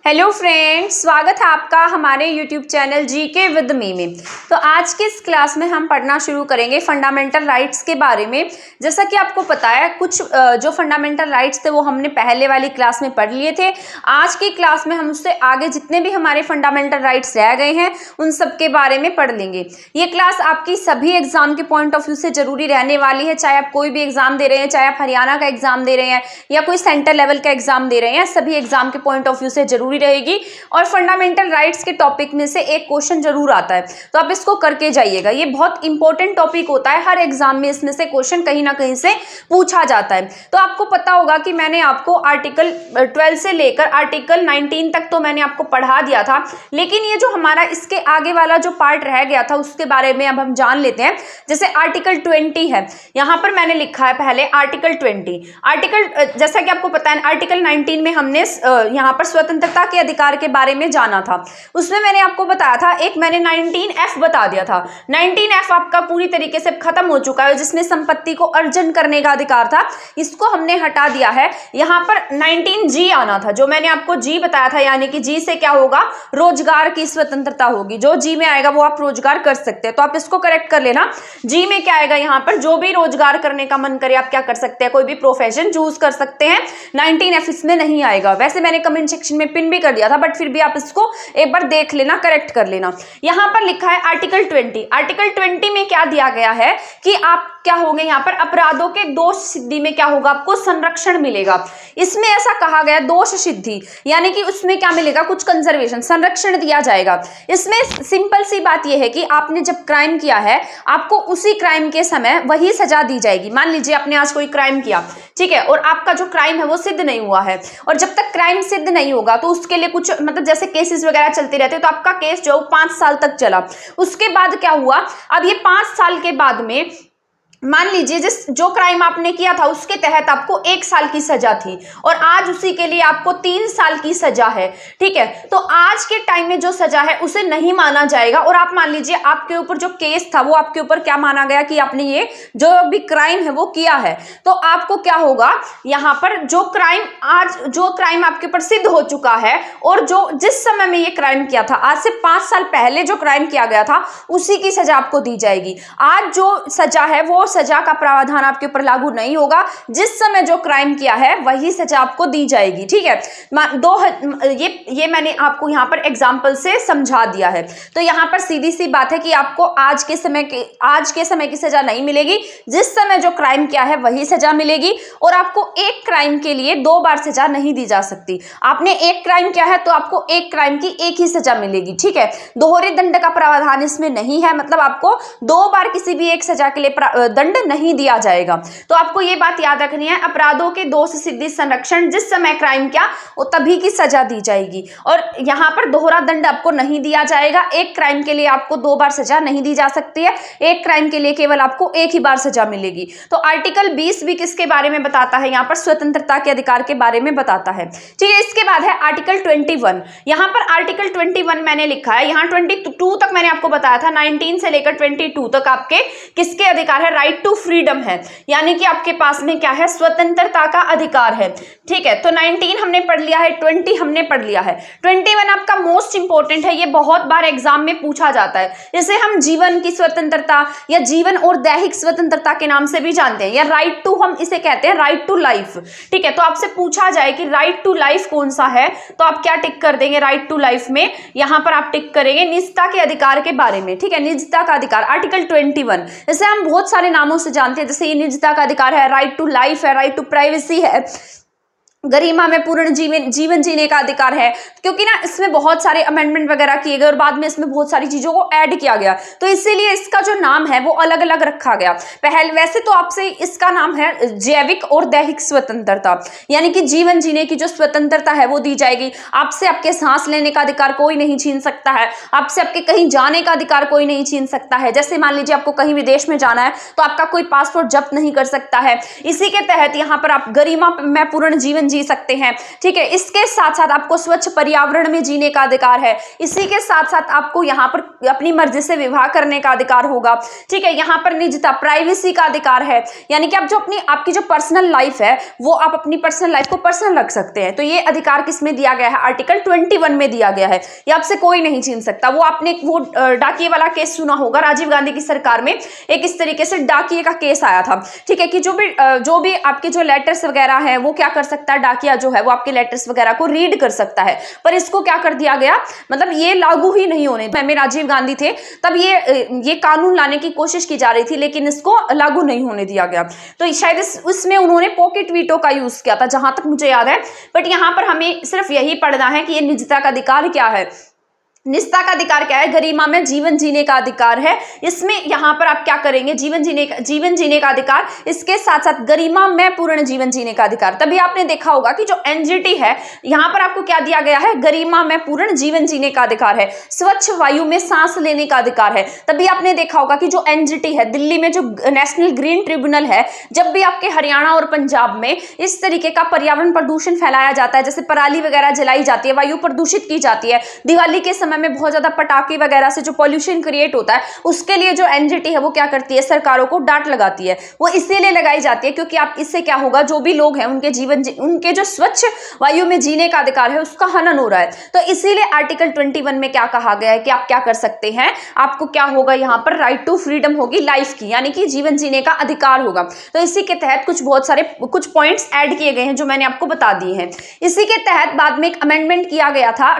Hello friends, स्वागत है आपका हमारे YouTube channel GK with me में। तो आज की इस क्लास में हम पढ़ना शुरू करेंगे फंडामेंटल राइट्स के बारे में। जैसा कि आपको पता है कुछ जो फंडामेंटल राइट्स थे वो हमने पहले वाली क्लास में पढ़ लिए थे। आज की क्लास में हम उससे आगे जितने भी हमारे फंडामेंटल राइट्स रह गए हैं उन सब के बारे में पढ़ लेंगे। ये क्लास आपकी सभी एग्जाम के पॉइंट ऑफ व्यू से जरूरी रहने वाली है, चाहे आप कोई भी एग्जाम दे रहे हैं, चाहे आप हरियाणा का एग्जाम दे रहे हैं या कोई सेंटर लेवल का एग्जाम दे रहे हैं, सभी एग्जाम के पॉइंट ऑफ व्यू से जरूरी रहेगी। और फंडामेंटल राइट्स के टॉपिक में से एक क्वेश्चन जरूर आता है, तो आप इसको करके जाइएगा। ये बहुत इंपॉर्टेंट टॉपिक होता है, हर एग्जाम में इसमें से क्वेश्चन कहीं ना कहीं से पूछा जाता है। तो आपको पता होगा कि मैंने आपको आर्टिकल 12 से लेकर आर्टिकल 19 तक तो मैंने आपको पढ़ा दिया था, लेकिन ये जो हमारा इसके आगे वाला जो पार्ट रह गया था उसके बारे में अब हम जान लेते हैं। जैसे आर्टिकल 20 है, यहां पर मैंने लिखा है पहले आर्टिकल 20। आर्टिकल जैसा कि आपको पता है आर्टिकल 19 में हमने यहां पर स्वतंत्रता के अधिकार के बारे में जाना था। उसमें मैंने आपको बताया था, एक मैंने 19F बता दिया था। 19F आपका पूरी तरीके से खत्म हो चुका है, जिसमें संपत्ति को अर्जन करने का अधिकार था, इसको हमने हटा दिया है। यहां पर 19G आना था, जो मैंने आपको G बताया था, यानी कि G से क्या होगा, रोजगार की स्वतंत्रता होगी। जो G में आएगा वो आप रोजगार कर सकते हैं, तो आप इसको करेक्ट कर लेना। G में क्या आएगा, यहां पर जो भी रोजगार करने का मन करे आप क्या कर सकते हैं, कोई भी प्रोफेशन चूज कर सकते हैं। 19F इसमें नहीं आएगा। वैसे मैंने कमेंट सेक्शन में पिन भी कर दिया था, बट फिर भी आप इसको एक बार देख लेना, करेक्ट कर लेना। यहां पर लिखा है आर्टिकल 20। आर्टिकल 20 में क्या दिया गया है कि आप क्या होंगे, यहां पर अपराधों के दोष सिद्धि में क्या होगा, आपको संरक्षण मिलेगा। इसमें ऐसा कहा गया दोष सिद्धि, यानी कि उसमें क्या मिलेगा, कुछ कंजर्वेशन, संरक्षण दिया जाएगा। इसमें सिंपल सी बात यह है कि आपने जब क्राइम किया है आपको उसी क्राइम के समय वही सजा दी जाएगी। मान लीजिए आपने आज कोई क्राइम किया, ठीक है, और आपका जो क्राइम है वो सिद्ध नहीं हुआ है, और जब तक क्राइम सिद्ध नहीं होगा तो उसके लिए कुछ मतलब जैसे केसेस वगैरह चलते रहते हैं, तो आपका केस जो 5 साल तक चला। उसके बाद क्या हुआ, अब ये 5 साल के बाद में मान लीजिए जिस जो क्राइम आपने किया था उसके तहत आपको 1 साल की सजा थी, और आज उसी के लिए आपको 3 साल की सजा है, ठीक है। तो आज के टाइम में जो सजा है उसे नहीं माना जाएगा, और आप मान लीजिए आपके ऊपर जो केस था वो आपके ऊपर क्या माना गया कि आपने ये जो भी क्राइम है वो किया है, तो आपको क्या होगा, यहाँ पर जो क्राइम आपके ऊपर सिद्ध हो चुका है, और जो जिस समय में ये क्राइम किया था, आज से 5 साल पहले जो क्राइम किया गया था उसी की सजा आपको दी जाएगी। आज जो सजा है वो सजा का प्रावधान आपके ऊपर लागू नहीं होगा, जिस समय जो क्राइम किया है वही सजा आपको दी जाएगी, ठीक है। ये मैंने आपको यहाँ पर एग्जांपल से समझा दिया है। तो यहाँ पर सीधी सी बात है कि आपको आज के समय की सजा नहीं मिलेगी, जिस समय जो क्राइम किया है वही सजा मिलेगी, और आपको एक क्राइम के लिए 2 बार सजा नहीं दी जा सकती। आपने एक क्राइम किया है तो आपको एक क्राइम की एक ही सजा मिलेगी, ठीक है। दोहरे दंड का प्रावधान इसमें नहीं है, मतलब आपको 2 बार किसी भी एक सजा के लिए दंड नहीं दिया जाएगा। तो आपको ये बात याद रखनी है, अपराधों के दोष सिद्धि संरक्षण, जिस समय क्राइम किया वो तभी की सजा दी जाएगी, और यहाँ पर दोहरा दंड आपको नहीं दिया जाएगा। एक क्राइम के लिए आपको 2 बार सजा नहीं दी जा सकती है, एक क्राइम के लिए केवल आपको एक ही बार सजा मिलेगी। तो आर्टिकल 20 भी किसके बारे में बताता है, यहाँ पर स्वतंत्रता के अधिकार के बारे में बताता है, ठीक है। इसके बाद है आर्टिकल 21। यहाँ पर आर्टिकल 21 मैंने लिखा है, यहाँ 22 तक मैंने आपको बताया था, 19 से लेकर 22 तक आपके किसके अधिकार है, राइट टू फ्रीडम है, यानी कि आपके पास में क्या है, स्वतंत्रता का अधिकार है, ठीक है। तो 19 हमने पढ़ लिया है, 20 हमने पढ़ लिया है। 21 आपका मोस्ट इंपॉर्टेंट है, ये बहुत बार एग्जाम में पूछा जाता है। इसे हम जीवन की स्वतंत्रता या जीवन और दैहिक स्वतंत्रता के नाम से भी जानते हैं, या राइट टू, हम इसे कहते हैं राइट टू लाइफ, ठीक है। तो आपसे पूछा जाए कि राइट टू लाइफ कौन सा है, तो आप क्या टिक कर देंगे राइट टू लाइफ में, यहां पर आप टिक करेंगे निजता के अधिकार के बारे में, ठीक है, निजता का अधिकार आर्टिकल 21। इसे हम बहुत सारे नामों से जानते हैं, जैसे ये निजता का अधिकार है, राइट टू लाइफ है, राइट टू प्राइवेसी है, गरिमा में पूर्ण जीवन जीने का अधिकार है, क्योंकि ना इसमें बहुत सारे अमेंडमेंट वगैरह किए गए और बाद में इसमें बहुत सारी चीजों को ऐड किया गया, तो इसीलिए इसका जो नाम है वो अलग अलग रखा गया। वैसे तो आपसे इसका नाम है जैविक और दैहिक स्वतंत्रता, यानी कि जीवन जीने की जो स्वतंत्रता है वो दी जाएगी। आपसे आपके सांस लेने का अधिकार कोई नहीं छीन सकता है, आपसे आपके कहीं जाने का अधिकार कोई नहीं छीन सकता है। जैसे मान लीजिए आपको कहीं विदेश में जाना है तो आपका कोई पासपोर्ट जब्त नहीं कर सकता है। इसी के तहत यहाँ पर आप गरिमा में पूर्ण जीवन जी सकते हैं, ठीक है। इसके साथ साथ आपको स्वच्छ पर्यावरण में जीने का अधिकार है। इसी के साथ साथ आपको यहाँ पर अपनी मर्जी से विवाह करने का अधिकार होगा, ठीक है। यहाँ पर निजता, प्राइवेसी का अधिकार है, यानी कि आप जो आपकी जो पर्सनल लाइफ है वो आप अपनी पर्सनल लाइफ को पर्सनल रख सकते हैं। तो ये अधिकार किसमें दिया गया है? आर्टिकल 21 में दिया गया है। ये आपसे कोई नहीं छीन सकता। वो आपने वो डाकिए वाला केस सुना होगा, राजीव गांधी की सरकार में एक इस तरीके से डाकिए का केस आया था, ठीक है, कि जो भी आपके जो लेटर्स वगैरह हैं वो क्या कर सकता है, डाकिया जो है वो आपके लेटर्स वगैरह को रीड कर सकता है। पर इसको क्या कर दिया गया, मतलब ये लागू ही नहीं होने, में राजीव गांधी थे तब ये कानून लाने की कोशिश की जा रही थी, लेकिन इसको लागू नहीं होने दिया गया। तो शायद उसमें उन्होंने पॉकेट वीटो का यूज किया था, जहां तक मुझे याद है। बट यहां पर हमें सिर्फ यही पढ़ना है कि ये निजता का अधिकार क्या है। निजता का अधिकार क्या है? गरिमा में जीवन जीने का अधिकार है। इसमें यहां पर आप क्या करेंगे, जीवन जीने का अधिकार, इसके साथ साथ गरिमा में पूर्ण जीवन जीने का अधिकार। तभी आपने देखा होगा कि जो एनजीटी है यहां पर आपको क्या दिया गया है, गरिमा में पूर्ण जीवन जीने का अधिकार है। स्वच्छ वायु में सांस लेने का अधिकार है। तभी आपने देखा होगा कि जो एनजीटी है, दिल्ली में जो नेशनल ग्रीन ट्रिब्यूनल है, जब भी आपके हरियाणा और पंजाब में इस तरीके का पर्यावरण प्रदूषण फैलाया जाता है, जैसे पराली वगैरह जलाई जाती है, वायु प्रदूषित की जाती है, दिवाली के समय में बहुत ज्यादा पटाखे वगैरह से जो पॉल्यूशन क्रिएट होता है, उसके लिए जो एनजीटी है वो क्या करती है, सरकारों को डांट लगाती है। वो इसीलिए लगाई जाती है क्योंकि आप इससे क्या होगा, जो भी लोग हैं उनके जो स्वच्छ वायु में जीने का अधिकार है उसका हनन हो रहा है। तो इसीलिए आर्टिकल 21 में क्या कहा गया है कि आप क्या कर सकते हैं, आपको क्या होगा, यहाँ पर राइट टू फ्रीडम होगी लाइफ की, यानी कि जीवन जीने का अधिकार होगा। तो इसी के तहत बहुत सारे पॉइंट्स ऐड किए गए हैं जो मैंने आपको बता दिए हैं। इसी के तहत बाद में एक अमेंडमेंट किया गया था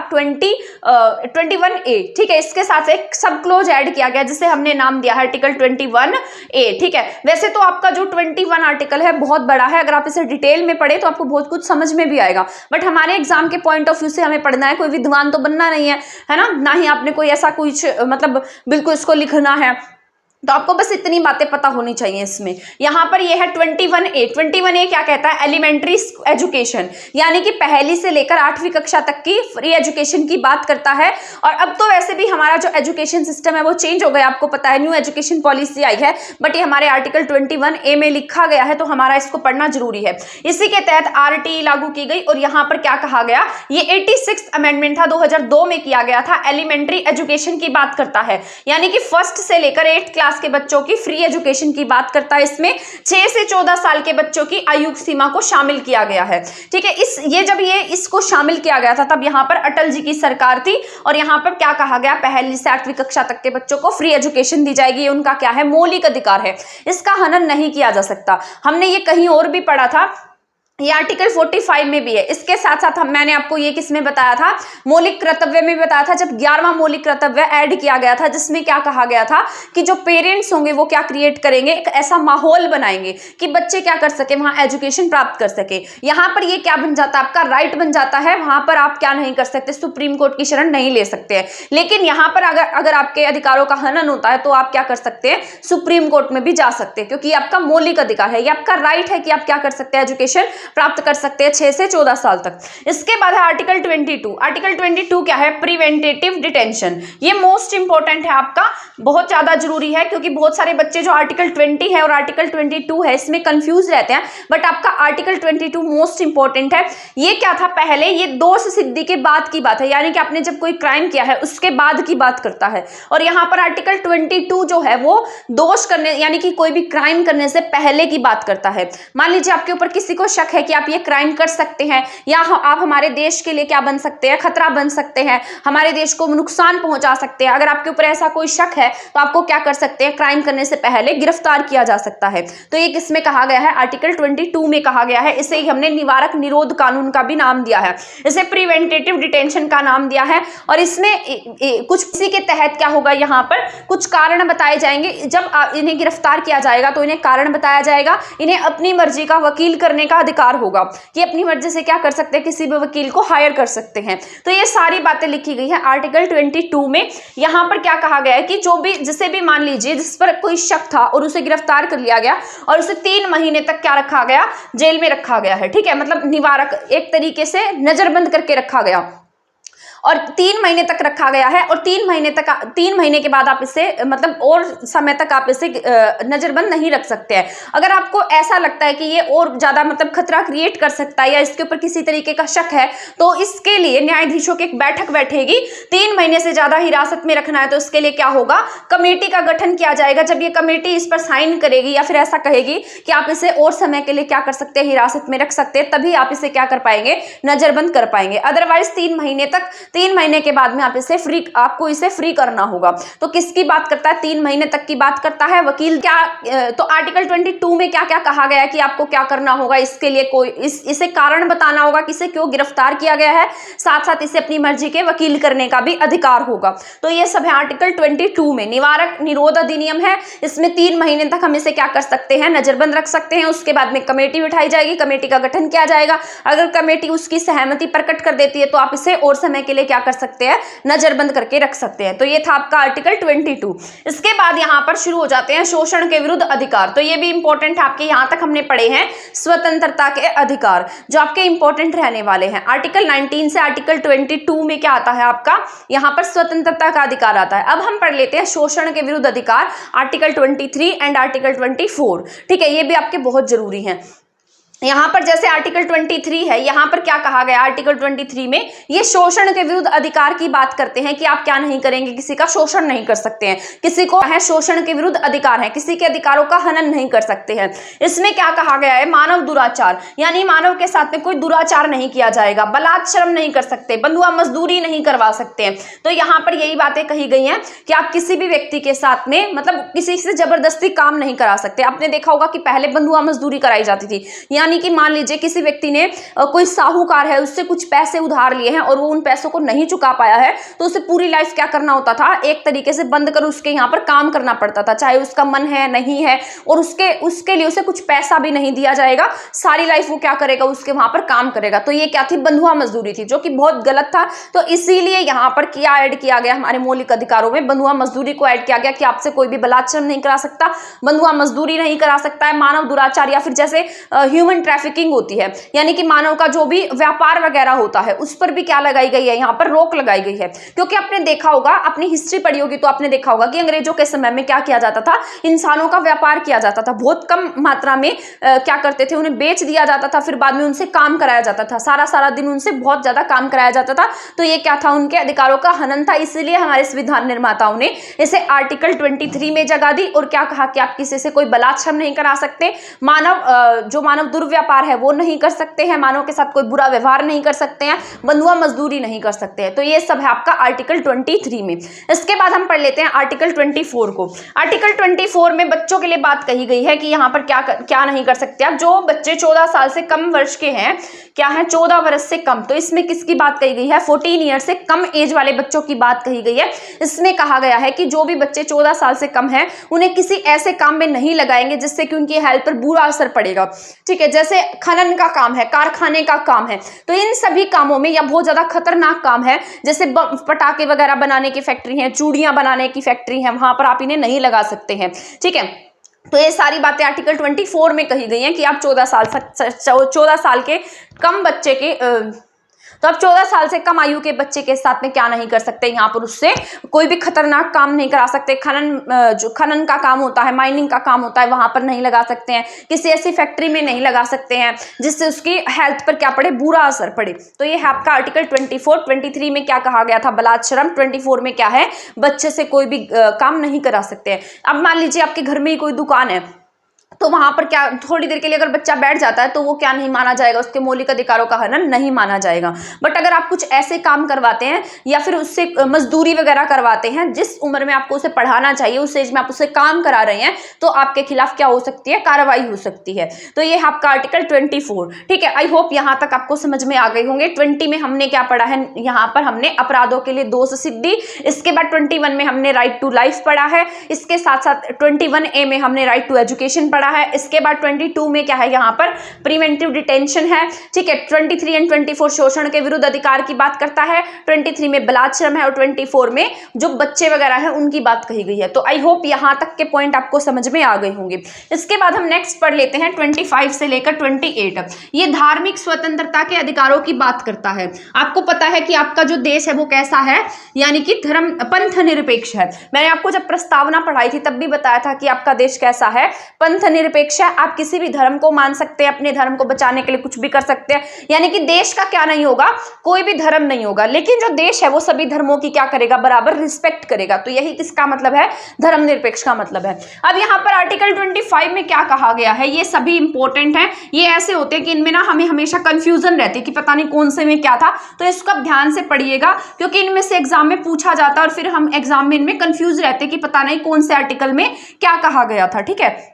21A, ठीक है। इसके साथ एक सब क्लोज ऐड किया गया जिसे हमने नाम दिया है आर्टिकल 21A, ठीक है। वैसे तो आपका जो 21 आर्टिकल है बहुत बड़ा है, अगर आप इसे डिटेल में पढ़े तो आपको बहुत कुछ समझ में भी आएगा। बट हमारे एग्जाम के पॉइंट ऑफ व्यू से हमें पढ़ना है, कोई विद्वान तो बनना नहीं है ना ही आपने कोई ऐसा कुछ मतलब बिल्कुल इसको लिखना है। तो आपको बस इतनी बातें पता होनी चाहिए इसमें। यहां पर यह है 21A क्या कहता है, एलिमेंट्री एजुकेशन, यानी कि पहली से लेकर 8वीं कक्षा तक की फ्री एजुकेशन की बात करता है। और अब तो वैसे भी हमारा जो एजुकेशन सिस्टम है वो चेंज हो गया, आपको पता है, न्यू एजुकेशन पॉलिसी आई है, बट ये हमारे आर्टिकल 21A में लिखा गया है, तो हमारा इसको पढ़ना जरूरी है। इसी के तहत RTE लागू की गई और यहाँ पर क्या कहा गया, ये 86th अमेंडमेंट था, 2002 में किया गया था, एलिमेंट्री एजुकेशन की बात करता है, यानी कि 1st से लेकर 8th क्लास के बच्चों की फ्री एजुकेशन की बात करता है। इसमें 6 से 14 साल के बच्चों की आयु सीमा को शामिल किया गया है, ठीक है। जब इसको शामिल किया गया था तब यहाँ पर अटल जी की सरकार थी और यहाँ पर क्या कहा गया, पहली से 8वीं कक्षा तक के बच्चों को फ्री एजुकेशन दी जाएगी, ये उनका क्या है, मौलिक अधिकार है, इसका हनन नहीं किया जा सकता। हमने ये कहीं और भी पढ़ा था, ये आर्टिकल 45 में भी है। इसके साथ साथ मैंने आपको ये किसमें बताया था, मौलिक कर्तव्य में बताया था, जब 11वां मौलिक कर्तव्य ऐड किया गया था, जिसमें क्या कहा गया था कि जो पेरेंट्स होंगे वो क्या क्रिएट करेंगे, एक ऐसा माहौल बनाएंगे कि बच्चे क्या कर सके, वहां एजुकेशन प्राप्त कर सके। यहाँ पर ये क्या बन जाता है, आपका राइट बन जाता है, वहां पर आप क्या नहीं कर सकते, सुप्रीम कोर्ट की शरण नहीं ले सकते हैं। लेकिन यहाँ पर अगर आपके अधिकारों का हनन होता है तो आप क्या कर सकते हैं, सुप्रीम कोर्ट में भी जा सकते हैं, क्योंकि आपका मौलिक अधिकार है, ये आपका राइट है कि आप क्या कर सकते हैं, एजुकेशन प्राप्त कर सकते हैं 6 से 14 साल तक। इसके बाद है आर्टिकल 22। आर्टिकल 22 क्या है, प्रिवेंटिव डिटेंशन। ये मोस्ट इंपॉर्टेंट है, आपका बहुत ज्यादा जरूरी है, क्योंकि बहुत सारे बच्चे जो आर्टिकल 20 है और आर्टिकल 22 है इसमें कंफ्यूज रहते हैं, बट आपका आर्टिकल 22 मोस्ट इंपॉर्टेंट है। ये क्या था, पहले ये दोष सिद्धि के बाद की बात है, यानी कि आपने जब कोई क्राइम किया है उसके बाद की बात करता है। और यहाँ पर आर्टिकल 22 जो है वो दोष करने, यानी कि कोई भी क्राइम करने से पहले की बात करता है। मान लीजिए आपके ऊपर किसी को शक है कि आप ये क्राइम कर सकते हैं, या आप हमारे देश के लिए क्या बन सकते हैं, खतरा बन सकते हैं, हमारे देश को नुकसान पहुंचा सकते हैं। अगर आपके ऊपर ऐसा कोई शक है तो आपको क्या कर सकते हैं, क्राइम करने से पहले गिरफ्तार किया जा सकता है। तो ये किसमें कहा गया है, आर्टिकल 22 में कहा गया है। इसे ही हमने निवारक निरोध कानून का भी नाम दिया है, इसे प्रिवेंटिव डिटेंशन का नाम दिया है। और इसमें कुछ इसी के तहत क्या होगा, यहाँ पर कुछ कारण बताए जाएंगे। जब इन्हें गिरफ्तार किया जाएगा तो इन्हें कारण बताया जाएगा, इन्हें अपनी मर्जी का वकील करने का अधिकार होगा, कि अपनी मर्जी से क्या कर सकते हैं, किसी भी वकील को हायर कर सकते हैं। तो ये सारी बातें लिखी गई है आर्टिकल 22 में। यहाँ पर क्या कहा गया है कि जिसे भी मान लीजिए जिस पर कोई शक था और उसे गिरफ्तार कर लिया गया और उसे 3 महीने तक क्या रखा गया, जेल में रखा गया है, ठीक है, मतलब निवारक, एक तरीके से नजरबंद करके रखा गया। और 3 महीने तक रखा गया है, और 3 महीने के बाद आप इसे मतलब और समय तक आप इसे नजरबंद नहीं रख सकते हैं। अगर आपको ऐसा लगता है कि ये और ज्यादा मतलब खतरा क्रिएट कर सकता है या इसके ऊपर किसी तरीके का शक है, तो इसके लिए न्यायाधीशों की एक बैठक बैठेगी। 3 महीने से ज्यादा हिरासत में रखना है तो इसके लिए क्या होगा, कमेटी का गठन किया जाएगा। जब ये कमेटी इस पर साइन करेगी या फिर ऐसा कहेगी कि आप इसे और समय के लिए क्या कर सकते हैं, हिरासत में रख सकते हैं, तभी आप इसे क्या कर पाएंगे, नजरबंद कर पाएंगे। अदरवाइज 3 महीने के बाद में आपको इसे फ्री करना होगा। तो किसकी बात करता है, 3 महीने तक की बात करता है वकील। क्या तो आर्टिकल 22 में क्या क्या कहा गया है कि आपको क्या करना होगा, इसके लिए इसे कारण बताना होगा कि इसे क्यों गिरफ्तार किया गया है, साथ साथ इसे अपनी मर्जी के वकील करने का भी अधिकार होगा। तो ये सब है आर्टिकल 22 में। निवारक निरोध अधिनियम है, इसमें 3 महीने तक हम इसे क्या कर सकते हैं, नजरबंद रख सकते हैं। उसके बाद में कमेटी बिठाई जाएगी, कमेटी का गठन किया जाएगा। अगर कमेटी उसकी सहमति प्रकट कर देती है तो आप इसे और समय के लिए क्या कर सकते हैं, नजरबंद करके रख सकते हैं। तो ये था आपका आर्टिकल 22। इसके बाद यहां पर शुरू हो जाते हैं शोषण के विरुद्ध अधिकार। तो ये भी इंपॉर्टेंट है आपके, यहां तक हमने पढ़े हैं स्वतंत्रता के अधिकार जो आपके इंपॉर्टेंट रहने वाले हैं। आर्टिकल 19 से आर्टिकल 22 में क्या आता है आपका, यहां पर स्वतंत्रता का अधिकार आता है। अब हम पढ़ लेते हैं शोषण के विरुद्ध अधिकार, आर्टिकल 23 एंड आर्टिकल 24। ठीक है, ये भी आपके बहुत जरूरी हैं। यहां पर जैसे आर्टिकल 23 है, यहां पर क्या कहा गया आर्टिकल 23 में, ये शोषण के विरुद्ध अधिकार की बात करते हैं कि आप क्या नहीं करेंगे, किसी का शोषण नहीं कर सकते हैं, किसी को है शोषण के विरुद्ध अधिकार है, किसी के अधिकारों का हनन नहीं कर सकते हैं। इसमें क्या कहा गया है, मानव दुराचार, यानी मानव के साथ में कोई दुराचार नहीं किया जाएगा, बलात्श्रम नहीं कर सकते, बंधुआ मजदूरी नहीं करवा सकते हैं। तो यहाँ पर यही बातें कही गई हैं कि आप किसी भी व्यक्ति के साथ में मतलब किसी से जबरदस्ती काम नहीं करा सकते। आपने देखा होगा कि पहले बंधुआ मजदूरी कराई जाती थी, यानी कि मान लीजिए किसी व्यक्ति ने कोई साहूकार है, उससे कुछ पैसे उधार लिए हैं और वो उन पैसों को नहीं चुका पाया है, तो उसे पूरी लाइफ क्या करना होता था, एक तरीके से बंद कर उसके यहाँ पर काम करना पड़ता था, चाहे उसका मन है नहीं है, और उसके लिए उसे कुछ पैसा भी नहीं दिया जाएगा, सारी लाइफ वो क्या करेगा, उसके वहां पर काम करेगा। तो ये क्या थी, बंधुआ मजदूरी थी, जो कि बहुत गलत था। तो इसीलिए यहाँ पर क्या ऐड किया गया, हमारे मौलिक अधिकारों में बंधुआ मजदूरी को ऐड किया गया कि आपसे कोई भी बलात्संग नहीं करा सकता, बंधुआ मजदूरी नहीं करा सकता है, मानव दुराचार या फिर जैसे ह्यूमन ट्रैफिकिंग होती है, यानी कि मानव का जो भी व्यापार वगैरह होता है उस पर भी क्या लगाई गई है, यहाँ पर रोक लगाई गई है। क्योंकि आपने देखा होगा, अपनी हिस्ट्री पढ़ी होगी तो आपने देखा होगा कि अंग्रेजों के समय में क्या किया जाता था, इंसानों का व्यापार किया जाता था, बहुत कम मात्रा में क्या करते थे, उन्हें बेच दिया जाता था, फिर बाद में उनसे काम कराया जाता था, सारा दिन उनसे बहुत ज्यादा काम कराया जाता था। तो ये क्या था, उनके अधिकारों का हनन था। इसलिए हमारे संविधान निर्माताओं ने इसे आर्टिकल 23 में जगह दी और क्या कहा कि आप किसी से कोई बलात्संग नहीं करा सकते, जो मानव दुर्व्यापार है वो नहीं कर सकते हैं, मानव के साथ कोई बुरा व्यवहार नहीं कर सकते हैं, बंधुआ मजदूरी नहीं कर सकते हैं। तो ये सब है आपका आर्टिकल 23 में। इसके बाद हम पढ़ लेते हैं आर्टिकल 24 को। आर्टिकल 24 में बच्चों के लिए बात कही गई है कि यहाँ पर क्या नहीं कर सकते आप, जो बच्चे 14 साल से कम वर्ष के हैं, क्या है 14 वर्ष से कम। तो इसमें किसकी बात कही गई है, 14 ईयर से कम एज वाले बच्चों की बात कही गई है। इसमें कहा गया है कि जो भी बच्चे 14 साल से कम है उन्हें किसी ऐसे काम में नहीं लगाएंगे जिससे कि उनकी हेल्थ पर बुरा असर पड़ेगा। ठीक है, जैसे खनन का काम है, कारखाने का काम है, तो इन सभी कामों में, या बहुत ज्यादा खतरनाक काम है जैसे पटाखे वगैरह बनाने की फैक्ट्री है, चूड़ियां बनाने की फैक्ट्री है, वहां पर आप इन्हें नहीं लगा सकते हैं। ठीक है, तो ये सारी बातें आर्टिकल 24 में कही गई हैं कि आप 14 साल के कम बच्चे के तो आप 14 साल से कम आयु के बच्चे के साथ में क्या नहीं कर सकते, यहाँ पर उससे कोई भी खतरनाक काम नहीं करा सकते। जो खनन का काम होता है, माइनिंग का काम होता है, वहां पर नहीं लगा सकते हैं, किसी ऐसी फैक्ट्री में नहीं लगा सकते हैं जिससे उसकी हेल्थ पर क्या पड़े, बुरा असर पड़े। तो ये है आपका आर्टिकल 24। 23 में क्या कहा गया था, बलात्संग। 24 में क्या है, बच्चे से कोई भी काम नहीं करा सकते हैं। अब मान लीजिए आपके घर में ही कोई दुकान है, तो वहां पर क्या थोड़ी देर के लिए अगर बच्चा बैठ जाता है तो वो क्या नहीं माना जाएगा, उसके मौलिक अधिकारों का हनन नहीं माना जाएगा। बट अगर आप कुछ ऐसे काम करवाते हैं या फिर उससे मजदूरी वगैरह करवाते हैं जिस उम्र में आपको उसे पढ़ाना चाहिए, उस एज में आप उससे काम करा रहे हैं, तो आपके खिलाफ क्या हो सकती है, कार्रवाई हो सकती है। तो ये है आपका आर्टिकल 24। ठीक है, आई होप यहां तक आपको समझ में आ गए होंगे। 20 में हमने क्या पढ़ा है, यहाँ पर हमने अपराधों के लिए दोष सिद्धि, इसके बाद 21 में हमने राइट टू लाइफ पढ़ा है, इसके साथ साथ 21A में हमने राइट टू एजुकेशन पढ़ा पढ़ा है। इसके बाद 22 में क्या है, यहाँ पर प्रिवेंटिव डिटेंशन है, ठीक है। 23 एंड 24 शोषण के विरुद्ध अधिकार की बात करता है, 23 में बलात् श्रम है और 24 में जो बच्चे वगैरह है उनकी बात कही गई है। तो आई होप यहाँ तक के पॉइंट आपको समझ में आ गए होंगे। इसके बाद हम नेक्स्ट पढ़ लेते हैं 25 से लेकर 28। ये धार्मिक स्वतंत्रता के अधिकारों की बात करता है। आपको पता है कि आपका जो देश है वो कैसा है, यानी कि धर्म पंथ निरपेक्ष है। मैंने आपको जब प्रस्तावना पढ़ाई थी तब भी बताया था कि आपका देश कैसा है, पंथ निरपेक्ष है। आप किसी भी धर्म को मान सकते हैं, अपने धर्म को बचाने के लिए कुछ भी कर सकते हैं, यानी कि देश का क्या नहीं होगा, कोई भी धर्म नहीं होगा, लेकिन जो देश है वो सभी धर्मों की क्या करेगा, बराबर रिस्पेक्ट करेगा। तो यही किसका मतलब है, धर्मनिरपेक्ष का मतलब है। अब यहाँ पर आर्टिकल 25 में क्या कहा गया है, ये सभी इंपॉर्टेंट है। ये ऐसे होते हैं कि इनमें ना हमें हमेशा कंफ्यूजन रहती है कि पता नहीं कौन से में क्या था, तो इसको आप ध्यान से पढ़िएगा क्योंकि इनमें से एग्जाम में पूछा जाता है और फिर हम एग्जाम में इनमें कंफ्यूज रहते हैं कि पता नहीं कौन से आर्टिकल में क्या कहा गया था, ठीक है।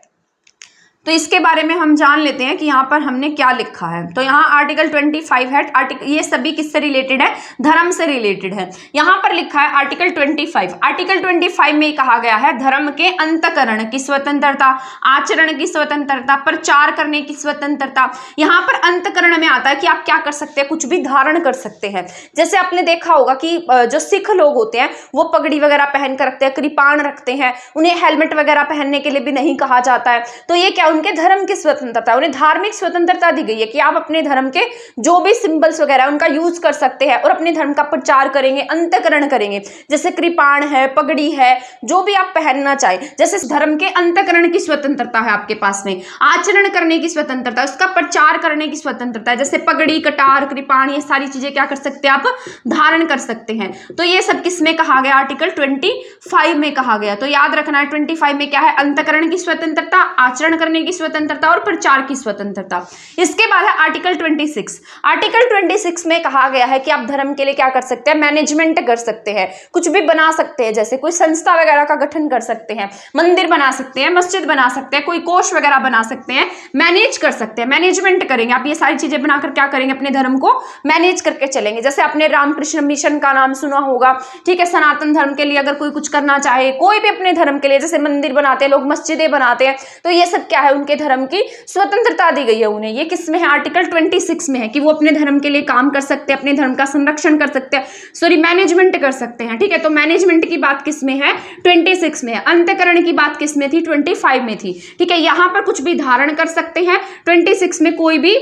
तो इसके बारे में हम जान लेते हैं कि यहाँ पर हमने क्या लिखा है। तो यहाँ आर्टिकल 25 है, ये सभी किससे रिलेटेड है, धर्म से रिलेटेड है। यहाँ पर लिखा है आर्टिकल 25। आर्टिकल 25 में कहा गया है धर्म के अंतकरण की स्वतंत्रता, आचरण की स्वतंत्रता, प्रचार करने की स्वतंत्रता। यहाँ पर अंतकरण में आता है कि आप क्या कर सकते हैं, कुछ भी धारण कर सकते हैं। जैसे आपने देखा होगा कि जो सिख लोग होते हैं वो पगड़ी वगैरह पहन कर रखते हैं, कृपाण रखते हैं, उन्हें हेलमेट वगैरह पहनने के लिए भी नहीं कहा जाता है। तो ये क्या, उनके धर्म की स्वतंत्रता, उन्हें धार्मिक स्वतंत्रता दी गई है कि आप अपने धर्म के जो भी सिंबल्स वगैरह उनका यूज कर सकते हैं और अपने धर्म का प्रचार करेंगे, अंतकरण करेंगे। जैसे कृपाण है, पगड़ी है, जो भी आप पहनना चाहे, जैसे धर्म के अंतकरण की स्वतंत्रता है आपके पास में, आचरण करने की स्वतंत्रता, उसका प्रचार करने की स्वतंत्रता है। जैसे पगड़ी, कटार, कृपाण, ये सारी चीजें क्या कर सकते हैं, आप धारण कर सकते हैं। तो ये सब किसमें कहा गया, आर्टिकल 25 में कहा गया। तो याद रखना है 25 में क्या है, अंतकरण की स्वतंत्रता, आचरण करने की स्वतंत्रता और प्रचार की स्वतंत्रता। इसके बाद है आर्टिकल 26। आर्टिकल 26 में कहा गया है कि आप धर्म के लिए क्या कर सकते हैं, मैनेजमेंट कर सकते हैं, कुछ भी बना सकते हैं। जैसे कोई संस्था वगैरह का गठन कर सकते हैं, मंदिर बना सकते हैं, मस्जिद बना सकते हैं, कोई कोष वगैरह बना सकते हैं, मैनेज कर सकते हैं, मैनेजमेंट करेंगे। आप ये सारी चीजें बनाकर क्या करेंगे, अपने धर्म को मैनेज करके चलेंगे। जैसे आपने रामकृष्ण मिशन का नाम सुना होगा, ठीक है। सनातन धर्म के लिए अगर कोई कुछ करना चाहे, कोई भी अपने धर्म के लिए, जैसे मंदिर बनाते हैं लोग, मस्जिदें बनाते हैं, तो ये सब क्या है, उनके धर्म की स्वतंत्रता दी गई है उन्हें। ये किस में है, आर्टिकल 26 में है कि वो अपने धर्म के लिए काम कर सकते हैं, अपने धर्म का संरक्षण कर सकते हैं, सॉरी मैनेजमेंट कर सकते हैं, ठीक है। तो मैनेजमेंट की बात किस में है, 26 में है। अंतकरण की बात किस में थी, 25 में थी, ठीक है। यहां पर कुछ भी धारण कर सकते हैं, 26 में कोई भी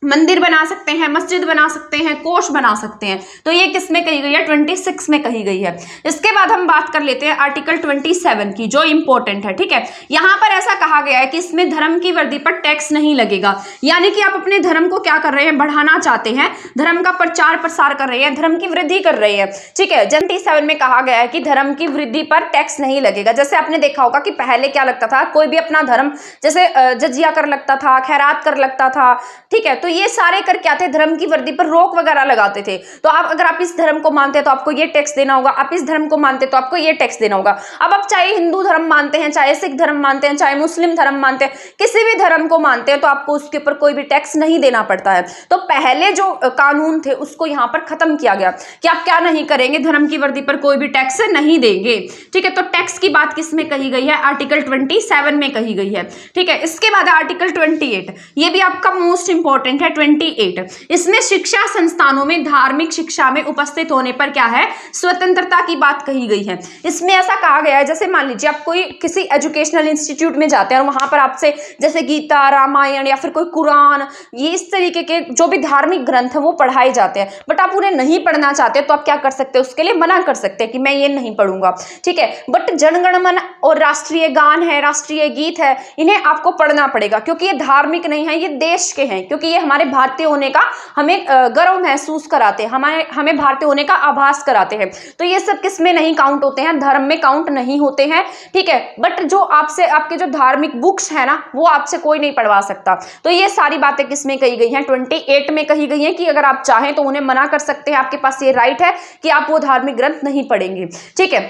मंदिर बना सकते हैं, मस्जिद बना सकते हैं, कोष बना सकते हैं। तो ये किस में कही गई है, 26 में कही गई है। इसके बाद हम बात कर लेते हैं आर्टिकल 27 की, जो इंपॉर्टेंट है, ठीक है। यहां पर ऐसा कहा गया है कि इसमें धर्म की वर्दी पर टैक्स नहीं लगेगा, यानी कि आप अपने धर्म को क्या कर रहे हैं, बढ़ाना चाहते हैं, धर्म का प्रचार प्रसार कर रहे हैं, धर्म की वृद्धि कर रहे हैं, ठीक है। 27 में कहा गया है कि धर्म की वृद्धि पर टैक्स नहीं लगेगा। जैसे आपने देखा होगा कि पहले क्या लगता था, कोई भी अपना धर्म जैसे जजिया कर लगता था, खैरात कर लगता था, ठीक है। तो ये सारे कर क्या थे, धर्म की वृद्धि पर रोक वगैरह लगाते थे। तो आप अगर आप इस धर्म को मानते हैं तो आपको ये टैक्स देना होगा, आप इस धर्म को मानते हैं तो आपको ये टैक्स देना होगा। अब आप चाहे हिंदू धर्म मानते हैं, चाहे सिख धर्म मानते हैं, चाहे मुस्लिम धर्म मानते हैं, किसी भी धर्म को मानते हैं तो आपको उसके ऊपर कोई भी टैक्स नहीं देना पड़ता है। तो पहले जो कानून थे उसको यहाँ पर खत्म किया गया कि आप क्या नहीं करेंगे, धर्म की वृद्धि पर कोई भी टैक्स नहीं देंगे, ठीक है। तो टैक्स की बात किस में कही गई है, आर्टिकल 27 में कही गई है, ठीक है। इसके बाद आर्टिकल 28, ये भी आपका मोस्ट इंपॉर्टेंट है, 28। इसमें शिक्षा संस्थानों में धार्मिक शिक्षा में उपस्थित होने पर क्या है, स्वतंत्रता की बात कही गई है। इसमें ऐसा कहा गया है, जैसे मान लीजिए आप कोई किसी एजुकेशनल इंस्टीट्यूट में जाते हैं और वहां पर आपसे जैसे गीता, रामायण या फिर कोई कुरान, ये इस तरीके के जो भी धार्मिक ग्रंथ है वो पढ़ाए जाते हैं, बट आप उन्हें नहीं पढ़ना चाहते तो आप क्या कर सकते हैं, उसके लिए मना कर सकते हैं कि मैं ये नहीं पढ़ूंगा, ठीक है। बट जनगण मन और राष्ट्रीय गान है, राष्ट्रीय गीत है, इन्हें आपको पढ़ना पड़ेगा क्योंकि ये धार्मिक नहीं है, ये देश के हैं, क्योंकि ये हमारे भारतीय होने का हमें गर्व महसूस कराते हैं, हमें भारतीय होने का आभास कराते हैं। तो ये सब किस में नहीं काउंट होते हैं, धर्म में काउंट नहीं होते हैं, ठीक है। बट जो आपसे आपके जो धार्मिक बुक्स है ना, वो आपसे कोई नहीं पढ़वा सकता। तो ये सारी बातें किस में कही गई हैं, 28 में कही गई हैं कि अगर आप चाहें तो उन्हें मना कर सकते हैं, आपके पास ये राइट है कि आप वो धार्मिक ग्रंथ नहीं पढ़ेंगे, ठीक है।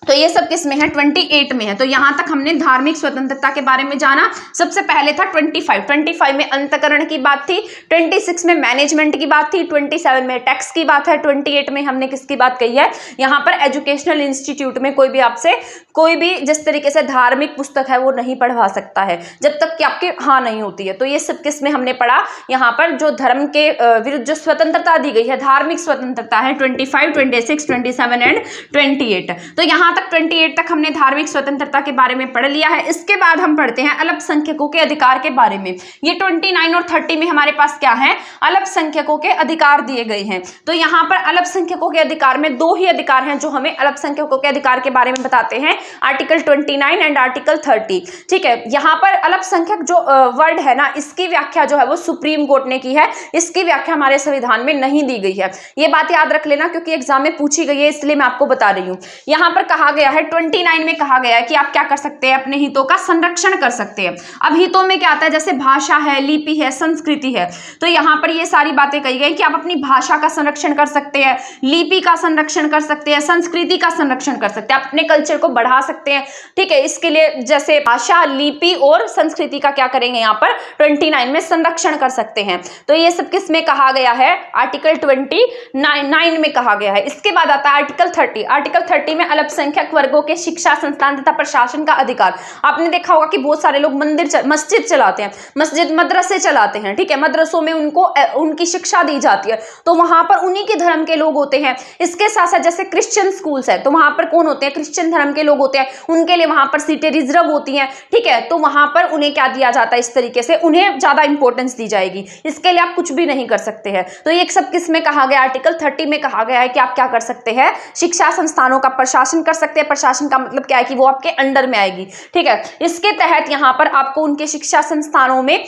तो ये सब किसमें है, 28 में है। तो यहां तक हमने धार्मिक स्वतंत्रता के बारे में जाना। सबसे पहले था 25 में अंतःकरण की बात थी, 26 में मैनेजमेंट की बात थी, 27 में टैक्स की बात है, 28 में हमने किसकी बात कही है, यहाँ पर एजुकेशनल इंस्टीट्यूट में कोई भी आपसे कोई भी जिस तरीके से धार्मिक पुस्तक है वो नहीं पढ़वा सकता है जब तक कि आपकी हाँ नहीं होती है। तो ये सब किसमें हमने पढ़ा, यहाँ पर जो धर्म के विरुद्ध जो स्वतंत्रता दी गई है, धार्मिक स्वतंत्रता है 25, 26, 27 एंड 28। तो यहाँ तक 28 तक हमने धार्मिक स्वतंत्रता के बारे में पढ़ लिया है। इसके बाद हम पढ़ते हैं अल्पसंख्यकों के अधिकार के बारे में। ये 29 और 30 में हमारे पास क्या है, अल्पसंख्यकों के अधिकार दिए गए हैं। तो यहाँ पर अल्पसंख्यकों के अधिकार में दो ही अधिकार हैं जो हमें अल्पसंख्यकों के अधिकार के बारे में बताते हैं, आर्टिकल 29 एंड आर्टिकल 30। ठीक है, यहाँ पर अल्पसंख्यक जो वर्ड है ना, इसकी व्याख्या जो है वो सुप्रीम कोर्ट ने की है, इसकी व्याख्या हमारे संविधान में नहीं दी गई है। ये बात याद रख लेना क्योंकि एग्जाम में पूछी गई है, इसलिए मैं आपको बता रही हूँ। यहाँ पर कहा गया है 29 में कहा गया है कि आप क्या कर सकते हैं, अपने हितों का संरक्षण कर सकते हैं। अब हितों में क्या आता है, जैसे भाषा है, लिपि है, संस्कृति है। तो यहाँ पर ये सारी बातें कही गई कि आप अपनी भाषा का संरक्षण कर सकते हैं, लिपि का संरक्षण कर सकते हैं, संस्कृति का संरक्षण कर सकते हैं, अपने कल्चर को बढ़ा सकते हैं। ठीक है, इसके लिए जैसे भाषा, लिपि और संस्कृति का क्या करेंगे, यहाँ पर 29 में संरक्षण कर सकते हैं। तो ये सब किस में कहा गया है, आर्टिकल 29 में कहा गया है। इसके बाद आता है आर्टिकल 30। आर्टिकल 30 में अल्पसंख्यक वर्गों के शिक्षा, संस्थान तथा प्रशासन का अधिकार। आपने देखा होगा कि बहुत सारे लोग मस्जिद चलाते हैं, मस्जिद मदरसे चलाते हैं। ठीक है, मदरसों में उनको उनकी शिक्षा दी जाती है, तो वहां पर उन्हीं के धर्म के लोग होते हैं। इसके साथ साथ जैसे क्रिश्चियन स्कूल्स है, तो वहां पर कौन होते हैं, क्रिश्चियन धर्म के लोग होते हैं, उनके लिए वहां पर सीटें रिजर्व होती हैं। ठीक है, तो वहां पर उन्हें क्या दिया जाता है, इस तरीके से उन्हें ज्यादा इंपॉर्टेंस दी जाएगी। इसके लिए आप कुछ भी नहीं कर सकते हैं। तो ये सब किस में कहा गया, आर्टिकल 30 में कहा गया है कि आप क्या कर सकते हैं, शिक्षा संस्थानों का प्रशासन कर सकते हैं। प्रशासन का मतलब क्या है कि वो आपके अंडर में आएगी। ठीक है, इसके तहत यहाँ पर आपको उनके शिक्षा संस्थानों में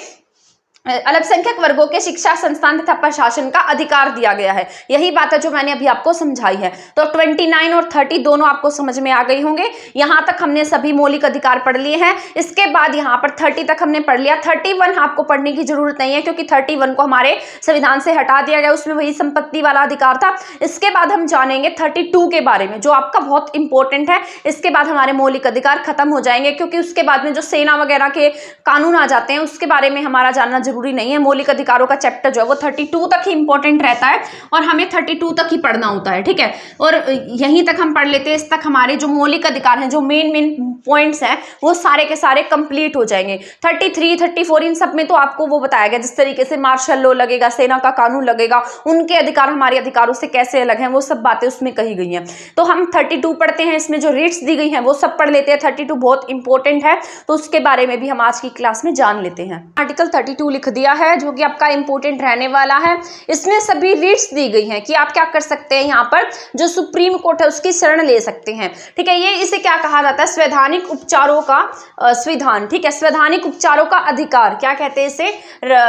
अल्पसंख्यक वर्गों के शिक्षा संस्थान तथा प्रशासन का अधिकार दिया गया है। यही बात है जो मैंने अभी आपको समझाई है। तो 29 और 30 दोनों आपको समझ में आ गई होंगे। यहाँ तक हमने सभी मौलिक अधिकार पढ़ लिए हैं। इसके बाद यहाँ पर 30 तक हमने पढ़ लिया। 31 आपको पढ़ने की जरूरत नहीं है क्योंकि 31 को हमारे संविधान से हटा दिया गया, उसमें वही संपत्ति वाला अधिकार था। इसके बाद हम जानेंगे 32 के बारे में, जो आपका बहुत इंपॉर्टेंट है। इसके बाद हमारे मौलिक अधिकार खत्म हो जाएंगे क्योंकि उसके बाद में जो सेना वगैरह के कानून आ जाते हैं उसके बारे में हमारा जानना जरूरी नहीं है। मौलिक अधिकारों का चैप्टर जो है वो 32 तक ही इंपॉर्टेंट रहता है और हमें 32 तक ही पढ़ना होता है। ठीक है, और यहीं तक हम पढ़ लेते हैं। इस तक हमारे जो मौलिक अधिकार हैं, जो मेन पॉइंट्स हैं, वो सारे के सारे कंप्लीट हो जाएंगे। 33, 34 इन सब में तो आपको वो बताया गया जिस तरीके से मार्शल लॉ लगेगा, सेना का कानून लगेगा, उनके अधिकार हमारे अधिकारों से कैसे अलग हैं, वो सब बातें उसमें कही गई हैं। तो हम 32 पढ़ते हैं, इसमें जो रेट्स दी गई हैं वो सब पढ़ लेते हैं। 32 बहुत इंपॉर्टेंट है तो उसके बारे में भी हम आज की क्लास में जान लेते हैं। आर्टिकल 32 लिख दिया है जो कि आपका इंपॉर्टेंट रहने वाला है। इसमें सभी रीट्स दी गई हैं कि आप क्या कर सकते हैं, यहाँ पर जो सुप्रीम कोर्ट है उसकी शरण ले सकते हैं। ठीक है, ये इसे क्या कहा जाता है, संवैधानिक उपचारों का संविधान। ठीक है, संवैधानिक उपचारों का अधिकार क्या कहते हैं इसे,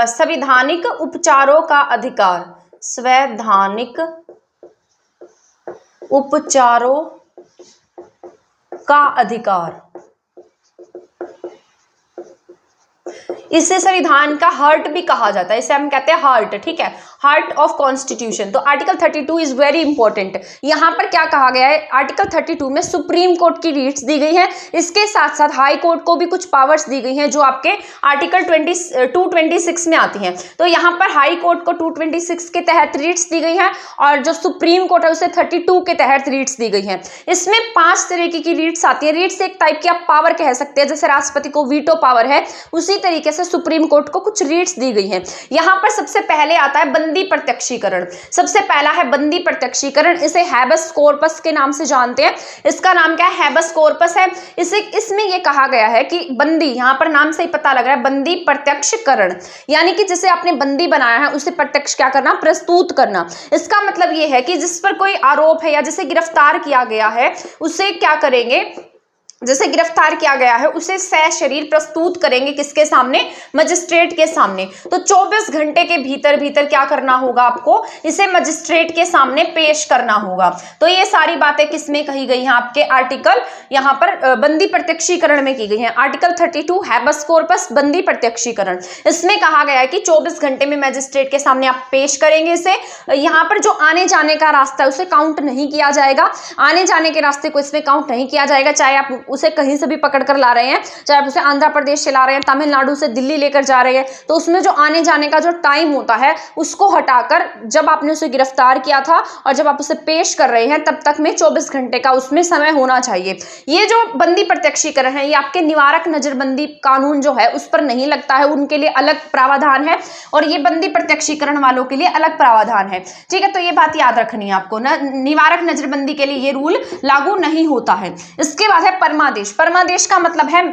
संवैधानिक उपचारों का अधिकार, संवैधानिक उपचारों का अधिकार। इसे संविधान का हार्ट भी कहा जाता है, इसे हम कहते हैं हार्ट। ठीक है, हार्ट ऑफ कॉन्स्टिट्यूशन। तो आर्टिकल 32 इज वेरी इंपॉर्टेंट। यहाँ पर क्या कहा गया है, आर्टिकल 32 में सुप्रीम कोर्ट की रीट्स दी गई है, इसके साथ साथ हाई कोर्ट को भी कुछ पावर्स दी गई हैं जो आपके आर्टिकल 226 में आती हैं। तो यहाँ पर हाई कोर्ट को 226 के तहत रीट्स दी गई है और जो सुप्रीम कोर्ट है उसे 32 के तहत रीट्स दी गई है। इसमें 5 तरीके की रीट्स आती है। रीट्स एक टाइप की आप पावर कह सकते हैं, जैसे राष्ट्रपति को वीटो पावर है, उसी तरीके से सुप्रीम कोर्ट को कुछ रीट्स दी गई हैं। यहाँ पर सबसे पहले आता है बंदी प्रत्यक्षीकरण। सबसे पहला है बंदी प्रत्यक्षीकरण, इसे हैबस कॉर्पस के नाम से जानते हैं। इसका नाम क्या है, हैबस कॉर्पस है। इसमें यह कहा गया है कि बंदी, यहाँ पर नाम से ही पता लग रहा है, बंदी प्रत्यक्षीकरण, यानी कि जिसे आपने बंदी बनाया है उसे प्रत्यक्ष क्या करना, प्रस्तुत करना। इसका मतलब यह है कि जिस पर कोई आरोप है या जिसे गिरफ्तार किया गया है उसे क्या करेंगे, जैसे गिरफ्तार किया गया है उसे सशरीर प्रस्तुत करेंगे किसके सामने, मजिस्ट्रेट के सामने। तो 24 घंटे के भीतर भीतर क्या करना होगा आपको, इसे मजिस्ट्रेट के सामने पेश करना होगा। तो ये सारी बातें किसमें कही गई हैं, आपके आर्टिकल यहाँ पर बंदी प्रत्यक्षीकरण में की गई है। आर्टिकल 32 हैबस कॉर्पस बंदी प्रत्यक्षीकरण, इसमें कहा गया है कि 24 घंटे में मजिस्ट्रेट के सामने आप पेश करेंगे इसे। यहाँ पर जो आने जाने का रास्ता है उसे काउंट नहीं किया जाएगा, आने जाने के रास्ते को इसमें काउंट नहीं किया जाएगा, चाहे आप उसे कहीं से भी पकड़ कर ला रहे हैं, चाहे आप उसे आंध्र प्रदेश से ला रहे हैं, तमिलनाडु से दिल्ली लेकर जा रहे हैं, तो उसमें जो आने जाने का जो टाइम होता है उसको हटाकर जब आपने उसे गिरफ्तार किया था और जब आप उसे पेश कर रहे हैं तब तक में 24 घंटे का उसमें समय होना चाहिए। ये जो बंदी प्रत्यक्षीकरण है ये आपके निवारक नजरबंदी कानून जो है उस पर नहीं लगता है, उनके लिए अलग प्रावधान है और ये बंदी प्रत्यक्षीकरण वालों के लिए अलग प्रावधान है। ठीक है, तो ये बात याद रखनी है आपको ना, निवारक नजरबंदी के लिए ये रूल लागू नहीं होता है। इसके बाद है परमादेश। परमादेश का मतलब है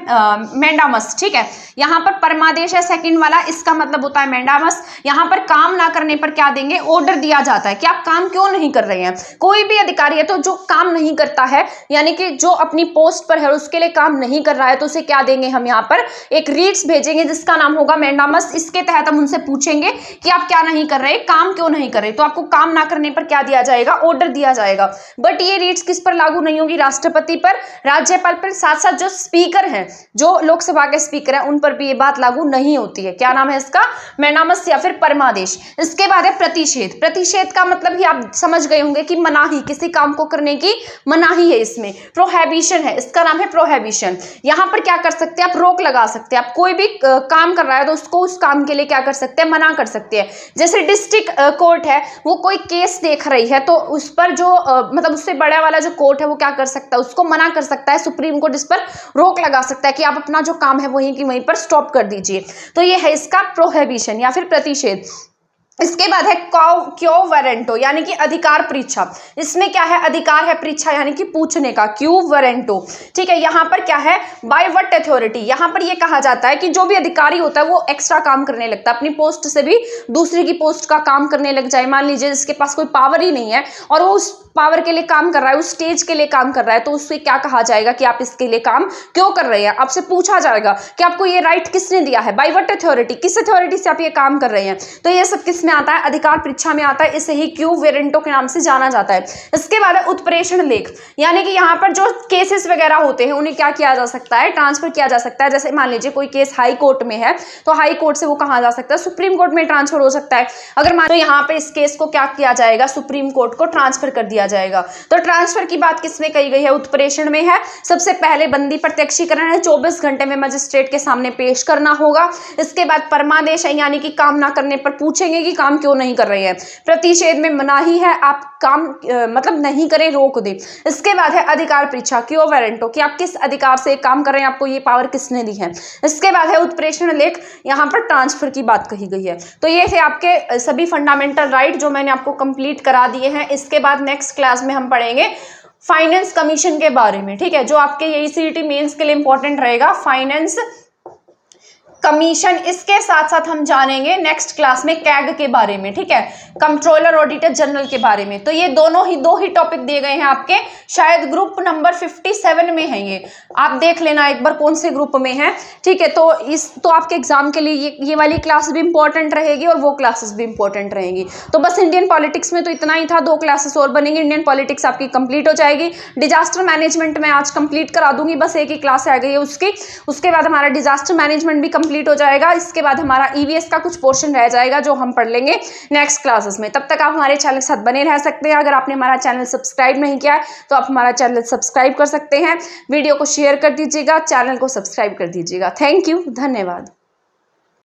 मैंडामस। ठीक है, यहाँ पर परमादेश है सेकंड वाला, इसका मतलब होता है मैंडामस। यहाँ पर काम ना करने पर क्या देंगे, ऑर्डर दिया जाता है कि आप काम क्यों नहीं कर रहे हैं। कोई भी अधिकारी है तो जो काम नहीं करता है यानी कि जो अपनी पोस्ट पर है उसके लिए काम नहीं कर रहा है तो उसे क्या देंगे, हम यहाँ पर एक रीट्स भेजेंगे जिसका नाम होगा मैंडामस। इसके तहत हम उनसे पूछेंगे कि आप क्या नहीं कर रहे, काम क्यों नहीं कर रहे, तो आपको काम ना करने पर क्या दिया जाएगा, ऑर्डर दिया जाएगा। बट ये रीट्स किस पर लागू नहीं होगी, राष्ट्रपति पर, राज्यपाल पर, साथ साथ जो स्पीकर हैं, जो लोकसभा के स्पीकर हैं उन पर भी ये बात लागू नहीं होती है। क्या नाम है इसका, मैंडामस या फिर परमादेश। इसके बाद है प्रतिषेध। प्रतिषेध का मतलब ही आप समझ गए होंगे कि मनाही, किसी काम को करने की मनाही है, इसमें प्रोहिबिशन है, इसका नाम है प्रोहिबिशन। यहाँ पर क्या कर सकते हैं, आप रोक लगा सकते हैं, आप कोई भी काम कर रहा है तो उसको उस काम के लिए क्या कर सकते हैं, मना कर सकते हैं। जैसे डिस्ट्रिक्ट कोर्ट है वो कोई केस देख रही है तो उस पर जो मतलब उससे बड़ा वाला जो कोर्ट है वो क्या कर सकता है, उसको मना कर सकता है, सुप्रीम कोर्ट इस पर रोक लगा सकता है कि आप अपना जो काम है वहीं की वहीं पर स्टॉप कर दीजिए। तो ये है इसका प्रोहिबिशन या फिर प्रतिषेध। इसके बाद है क्यो वारंटो यानी कि अधिकार परीक्षा। इसमें क्या है, अधिकार है परीक्षा यानी कि पूछने का, क्यू वारंटो। ठीक है, यहाँ पर क्या है, बाय व्हाट अथॉरिटी। यहाँ पर ये कहा जाता है कि जो भी अधिकारी होता है वो एक्स्ट्रा काम करने लगता है, अपनी पोस्ट से भी दूसरे की पोस्ट का काम करने लग जाए। मान लीजिए जिसके पास कोई पावर ही नहीं है और वो उस पावर के लिए काम कर रहा है, उस स्टेज के लिए काम कर रहा है, तो उससे क्या कहा जाएगा कि आप इसके लिए काम क्यों कर रहे हैं। आपसे पूछा जाएगा कि आपको ये राइट किसने दिया है, बाय व्हाट अथॉरिटी, किस अथॉरिटी से आप ये काम कर रहे हैं। तो ये सब किस में आता है, अधिकार परीक्षा में आता है, इसे ही क्यू वारंटो के नाम से जाना जाता है। इसके बाद है उत्प्रेषण लेख, यानी कि यहाँ पर जो केसेस वगैरह होते हैं उन्हें क्या किया जा सकता है, ट्रांसफर किया जा सकता है। जैसे मान लीजिए कोई केस हाई कोर्ट में है तो हाई कोर्ट से वो कहाँ जा सकता है, सुप्रीम कोर्ट में ट्रांसफर हो सकता है। अगर मान तो यहाँ पे इस केस को क्या किया जाएगा, सुप्रीम कोर्ट को ट्रांसफर कर दिया जाएगा। तो ट्रांसफर की बात किसमें कही गई है, उत्प्रेषण में है। सबसे पहले बंदी प्रत्यक्षीकरण है, 24 घंटे में मजिस्ट्रेट के सामने पेश करना होगा। इसके बाद परमादेश है यानी कि काम ना करने पर पूछेंगे कि काम क्यों नहीं कर रहे हैं। प्रतिषेध में मनाही है, आप काम मतलब नहीं करें, रोक दें। इसके बाद है अधिकार परीक्षा, क्यो वारंटो, कि आप किस अधिकार से काम कर रहे हैं, आपको ये पावर किसने दी है। इसके बाद है उत्प्रेषण लेख, यहाँ पर ट्रांसफर की बात कही गई है। तो ये थे आपके सभी फंडामेंटल राइट जो मैंने आपको कंप्लीट करा दिए हैं। इसके बाद नेक्स्ट क्लास में हम पढ़ेंगे फाइनेंस कमीशन के बारे में। ठीक है, जो आपके यही सीईटी मेंस के लिए इंपॉर्टेंट रहेगा, फाइनेंस कमीशन। इसके साथ साथ हम जानेंगे नेक्स्ट क्लास में कैग के बारे में। ठीक है, कंट्रोलर ऑडिटर जनरल के बारे में। तो ये दो ही टॉपिक दिए गए हैं आपके, शायद ग्रुप नंबर 57 में है ये, आप देख लेना एक बार कौन से ग्रुप में है। ठीक है, तो आपके एग्जाम के लिए ये वाली क्लास भी इंपॉर्टेंट रहेगी और वो क्लासेस भी इंपॉर्टेंट रहेंगी। तो बस इंडियन पॉलिटिक्स में तो इतना ही था, 2 क्लासेस और बनेंगी, इंडियन पॉलिटिक्स आपकी कंप्लीट हो जाएगी। डिजास्टर मैनेजमेंट में आज कंप्लीट करा दूंगी, बस एक ही क्लास रह गई है उसकी। उसके बाद हमारा डिजास्टर मैनेजमेंट भी कंप्लीट हो जाएगा। इसके बाद हमारा ईवीएस का कुछ पोर्शन रह जाएगा जो हम पढ़ लेंगे नेक्स्ट क्लासेस में। तब तक आप हमारे चैनल के साथ बने रह सकते हैं। अगर आपने हमारा चैनल सब्सक्राइब नहीं किया है तो आप हमारा चैनल सब्सक्राइब कर सकते हैं। वीडियो को शेयर कर दीजिएगा, चैनल को सब्सक्राइब कर दीजिएगा। थैंक यू, धन्यवाद।